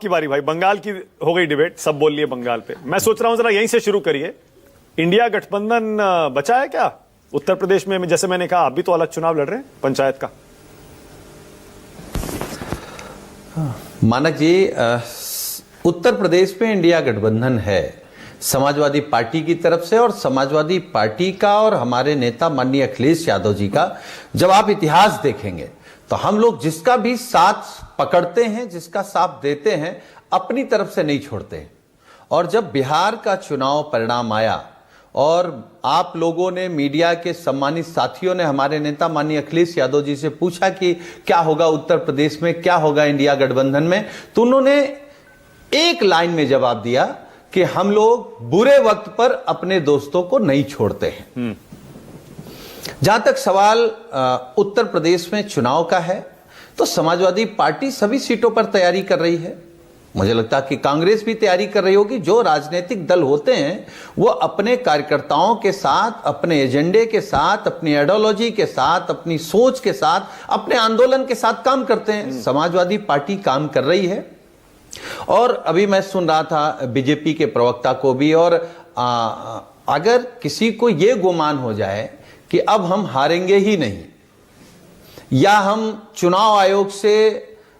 की बारी भाई, बंगाल की हो गई डिबेट, सब बोल लिए बंगाल पे। मैं सोच रहा हूं जरा यहीं से शुरू करिए। इंडिया गठबंधन बचा है क्या उत्तर प्रदेश में? जैसे मैंने कहा, आप भी तो अलग चुनाव लड़ रहे हैं पंचायत का। मानक जी, उत्तर प्रदेश में इंडिया गठबंधन है समाजवादी पार्टी की तरफ से, और समाजवादी पार्टी का और हमारे नेता माननीय अखिलेश यादव जी का जब आप इतिहास देखेंगे तो हम लोग जिसका भी साथ पकड़ते हैं, जिसका साथ देते हैं, अपनी तरफ से नहीं छोड़ते हैं। और जब बिहार का चुनाव परिणाम आया और आप लोगों ने, मीडिया के सम्मानित साथियों ने हमारे नेता माननीय अखिलेश यादव जी से पूछा कि क्या होगा उत्तर प्रदेश में, क्या होगा इंडिया गठबंधन में, तो उन्होंने एक लाइन में जवाब दिया कि हम लोग बुरे वक्त पर अपने दोस्तों को नहीं छोड़ते हैं। जहां तक सवाल उत्तर प्रदेश में चुनाव का है, तो समाजवादी पार्टी सभी सीटों पर तैयारी कर रही है। मुझे लगता है कि कांग्रेस भी तैयारी कर रही होगी। जो राजनीतिक दल होते हैं वो अपने कार्यकर्ताओं के साथ, अपने एजेंडे के साथ, अपनी आइडियोलॉजी के साथ, अपनी सोच के साथ, अपने आंदोलन के साथ काम करते हैं। समाजवादी पार्टी काम कर रही है। और अभी मैं सुन रहा था बीजेपी के प्रवक्ता को भी, और अगर किसी को यह गुमान हो जाए कि अब हम हारेंगे ही नहीं, या हम चुनाव आयोग से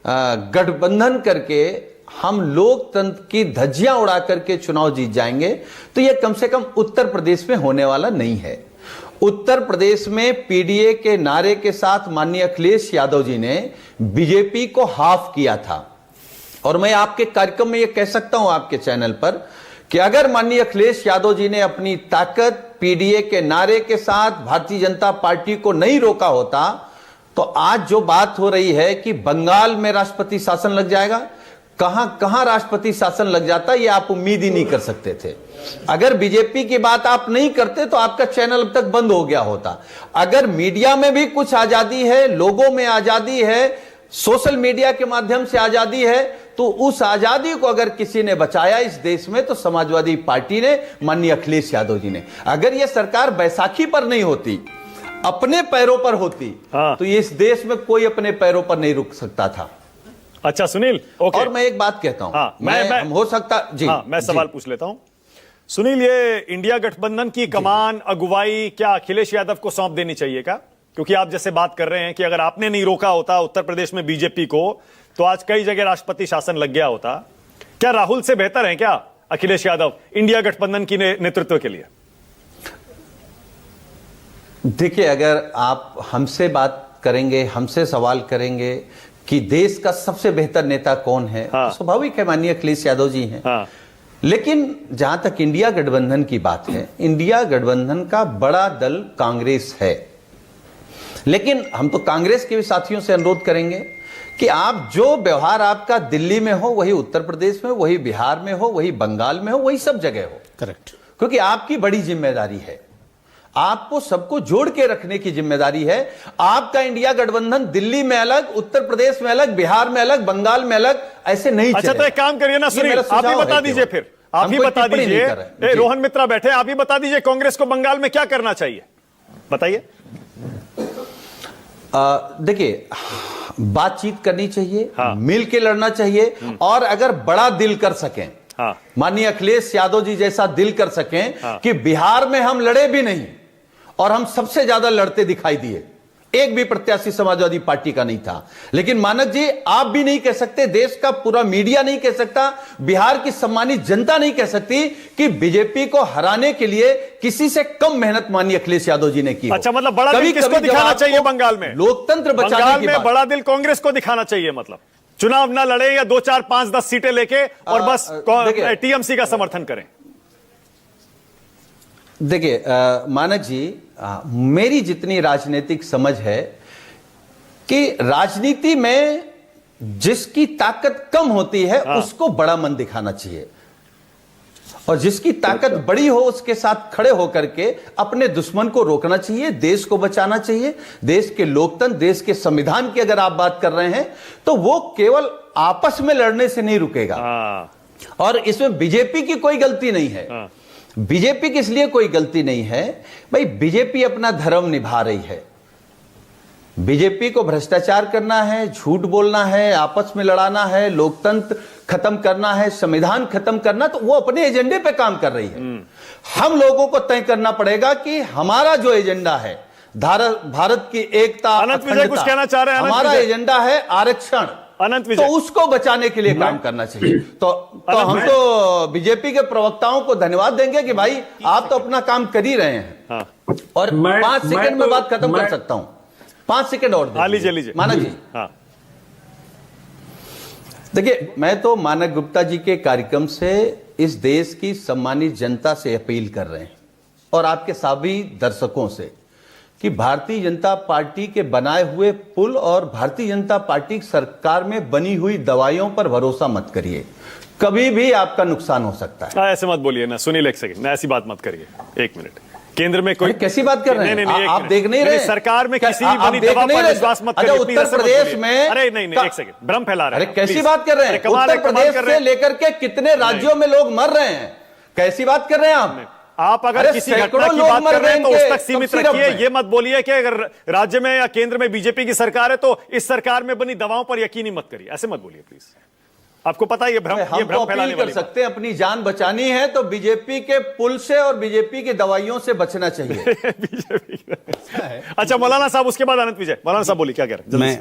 गठबंधन करके हम लोकतंत्र की धज्जियां उड़ा करके चुनाव जीत जाएंगे, तो यह कम से कम उत्तर प्रदेश में होने वाला नहीं है। उत्तर प्रदेश में पीडीए के नारे के साथ माननीय अखिलेश यादव जी ने बीजेपी को हाफ किया था। और मैं आपके कार्यक्रम में यह कह सकता हूं आपके चैनल पर कि अगर माननीय अखिलेश यादव जी ने अपनी ताकत पीडीए के नारे के साथ भारतीय जनता पार्टी को नहीं रोका होता, तो आज जो बात हो रही है कि बंगाल में राष्ट्रपति शासन लग जाएगा, कहां कहां राष्ट्रपति शासन लग जाता, यह आप उम्मीद ही नहीं कर सकते थे। अगर बीजेपी की बात आप नहीं करते तो आपका चैनल अब तक बंद हो गया होता। अगर मीडिया में भी कुछ आजादी है, लोगों में आजादी है, सोशल मीडिया के माध्यम से आजादी है, तो उस आजादी को अगर किसी ने बचाया इस देश में तो समाजवादी पार्टी ने, माननीय अखिलेश यादव जी ने। अगर यह सरकार बैसाखी पर नहीं होती, अपने पैरों पर होती, तो इस देश में कोई अपने पैरों पर नहीं रुक सकता था। अच्छा सुनील, ओके। और मैं एक बात कहता हूं, मैं हो सकता जी, मैं सवाल पूछ लेता हूं। सुनील, ये इंडिया गठबंधन की कमान, अगुवाई क्या अखिलेश यादव को सौंप देनी चाहिए क्या? क्योंकि आप जैसे बात कर रहे हैं कि अगर आपने नहीं रोका होता उत्तर प्रदेश में बीजेपी को, तो आज कई जगह राष्ट्रपति शासन लग गया होता। क्या राहुल से बेहतर है क्या अखिलेश यादव इंडिया गठबंधन की नेतृत्व के लिए? देखिए, अगर आप हमसे बात करेंगे, हमसे सवाल करेंगे कि देश का सबसे बेहतर नेता कौन है, तो स्वाभाविक है माननीय अखिलेश यादव जी हैं। लेकिन जहां तक इंडिया गठबंधन की बात है, इंडिया गठबंधन का बड़ा दल कांग्रेस है। लेकिन हम तो कांग्रेस के भी साथियों से अनुरोध करेंगे कि आप जो व्यवहार आपका दिल्ली में हो वही उत्तर प्रदेश में, वही बिहार में हो, वही बंगाल में हो, वही सब जगह हो। करेक्ट। क्योंकि आपकी बड़ी जिम्मेदारी है, आपको सबको जोड़ के रखने की जिम्मेदारी है। आपका इंडिया गठबंधन दिल्ली में अलग, उत्तर प्रदेश में अलग, बिहार में अलग, बंगाल में अलग ऐसे नहीं चलेगा। अच्छा, तो एक काम करिए ना सुनील, आप ही बता दीजिए, फिर आप ही बता दीजिए। रोहन मित्रा बैठे, आप ही बता दीजिए कांग्रेस को बंगाल में क्या करना चाहिए, बताइए। देखिए, बातचीत करनी चाहिए, मिल के लड़ना चाहिए, और अगर बड़ा दिल कर सकें, माननीय अखिलेश यादव जी जैसा दिल कर सकें कि बिहार में हम लड़े भी नहीं और हम सबसे ज्यादा लड़ते दिखाई दिए, एक भी प्रत्याशी समाजवादी पार्टी का नहीं था। लेकिन मानक जी, आप भी नहीं कह सकते, देश का पूरा मीडिया नहीं कह सकता, बिहार की सम्मानित जनता नहीं कह सकती कि बीजेपी को हराने के लिए किसी से कम मेहनत माननीय अखिलेश यादव जी ने की। अच्छा, मतलब बड़ा दिल किसको दिखाना चाहिए बंगाल में? लोकतंत्र बचाने में बड़ा दिल कांग्रेस को दिखाना चाहिए, मतलब चुनाव ना लड़े या 2, 4, 5, 10 सीटें लेके और बस टीएमसी का समर्थन करें। देखिए मानक जी, मेरी जितनी राजनीतिक समझ है कि राजनीति में जिसकी ताकत कम होती है उसको बड़ा मन दिखाना चाहिए, और जिसकी ताकत बड़ी हो उसके साथ खड़े होकर के अपने दुश्मन को रोकना चाहिए, देश को बचाना चाहिए। देश के लोकतंत्र, देश के संविधान की अगर आप बात कर रहे हैं तो वो केवल आपस में लड़ने से नहीं रुकेगा। और इसमें बीजेपी की कोई गलती नहीं है। बीजेपी की इसलिए कोई गलती नहीं है, भाई बीजेपी अपना धर्म निभा रही है। बीजेपी को भ्रष्टाचार करना है, झूठ बोलना है, आपस में लड़ाना है, लोकतंत्र खत्म करना है, संविधान खत्म करना, तो वो अपने एजेंडे पे काम कर रही है। हम लोगों को तय करना पड़ेगा कि हमारा जो एजेंडा है, भारत की एकता, अनंत विजय कुछ कहना चाह रहे हैं? अनंत हमारा विजय। एजेंडा है आरक्षण, अनंत तो विजय, उसको बचाने के लिए काम करना चाहिए। तो हम विजय। तो बीजेपी के प्रवक्ताओं को धन्यवाद देंगे कि भाई आप तो अपना काम कर ही रहे हैं। हाँ और 5 सेकंड में बात खत्म कर सकता हूं, 5 सेकंड और हाँ, लीजिए लीजिए मानक जी। हाँ देखिए, मैं तो मानक गुप्ता जी के कार्यक्रम से इस देश की सम्मानित जनता से अपील कर रहे हैं और आपके सभी दर्शकों से कि भारतीय जनता पार्टी के बनाए हुए पुल और भारतीय जनता पार्टी सरकार में बनी हुई दवाइयों पर भरोसा मत करिए, कभी भी आपका नुकसान हो सकता है। ऐसे मत बोलिए ना सुनील, एक सेकंड ना, ऐसी बात मत करिए। एक मिनट, केंद्र में कोई कैसी बात कर रहे हैं? नहीं, आप देख नहीं रहे? सरकार में किसी आप बनी देख दवा नहीं पर रहे? विश्वास मत अच्छा, करिए। उत्तर प्रदेश में अरे नहीं, एक सेकंड, भ्रम फैला रहे अरे हैं। कैसी प्लीज। बात कर रहे अरे हैं? कमाल है, उत्तर कमाल प्रदेश कर रहे से हैं। लेकर के कितने राज्यों में लोग मर रहे हैं? कैसी बात कर रहे हैं आप अगर अरे किसी सैकड़ों घटना की लोग बात मर कर रहे हैं तो गए उस तक सीमित कब सिरप रखिए। में? ये मत बोलिए कि अगर राज्य में या केंद्र में बीजेपी की सरकार है तो इस सरकार में बनी दवाओं पर यकीन ही मत करिए। ऐसे मत बोलिए प्लीज। आपको पता है ये भ्रम हम तो फैलाने अपील कर वाली बात। सकते हैं, अपनी जान बचानी है तो बीजेपी के पुल से और बीजेपी की दवाइयों से बचना चाहिए। बीजेपी अच्छा, मौलाना साहब, उसके बाद अनंत विजय। मौलाना साहब बोलिए, क्या कह रहे हैं? जल्दी से।